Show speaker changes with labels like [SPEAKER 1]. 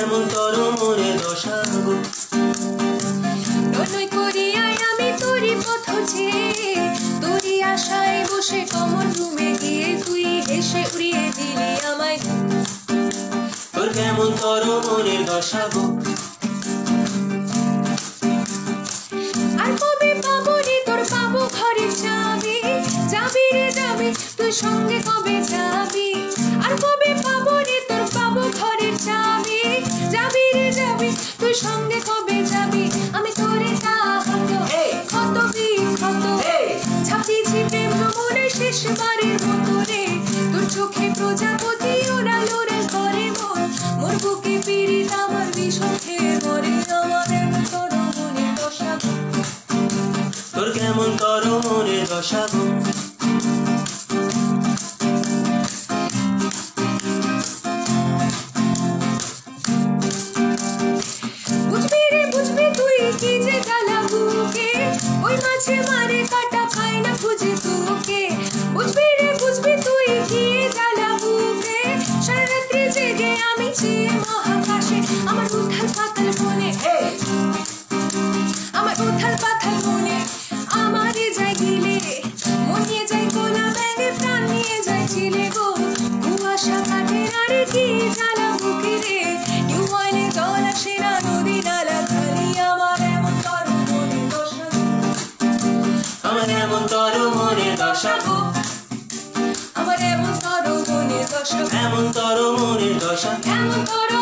[SPEAKER 1] কেমন তোর মনে দশা গো
[SPEAKER 2] নই করিয়ায় আমি তোরি পথ চেয়ে তোরি আশায় বসে কমন রুমে গিয়ে তুই হেসে উড়িয়ে দিলি আমায়
[SPEAKER 1] তোর কেমন তোর মনের দশা গো
[SPEAKER 2] আর কবে পাবো রে তোর পাবো ঘরে যাবি যাবি রে যাবি তুই সঙ্গে কবে যাবি আর কবে পাবো রে তোর পাবো ঘরে যাবি যাবি রে যাবি তুই সঙ্গে কবে যাবি আমি তোরে চাহত কত বিক্ষত ছাপিছি প্রেম ভ্রমণের শেষবারের মতো রে তোর চোখে প্রজাপতি ওড়ালো রে করে মোর বুকে পিরিত আমার বিষে মরে আমার তোর মনে দশা
[SPEAKER 1] তোর কেমন তোর মনের দশা গো
[SPEAKER 2] বুঝবি রে বুঝবি তুই কি যে জ্বালা বুকে ওই মাঝে মারে কাটা খায় না খুঁজে তোকে বুঝবি রে বুঝবি তুই কি জ্বালা বুকে সারা রাত্রি জেগে আমি চেয়ে মহাকাশে আমার উথাল পাতাল মনে আমার উথাল পাতাল মনে আমারে যাই গিলে মন নিয়ে যাই কোলা ব্যাগে প্রাণ নিয়ে যাই ছিলে গো কুয়াশা কাটে না রে কি জ্বালা বুকে রে নিউ অয়েলে জল আসে না নদী নালা খালি আমার এমন তোর মনে দশা
[SPEAKER 1] আমার এমন তোর মনের দশা গো
[SPEAKER 2] আমার এমন তোর মনে দশা
[SPEAKER 1] এমন তোর মনের দশা
[SPEAKER 2] এমন তোর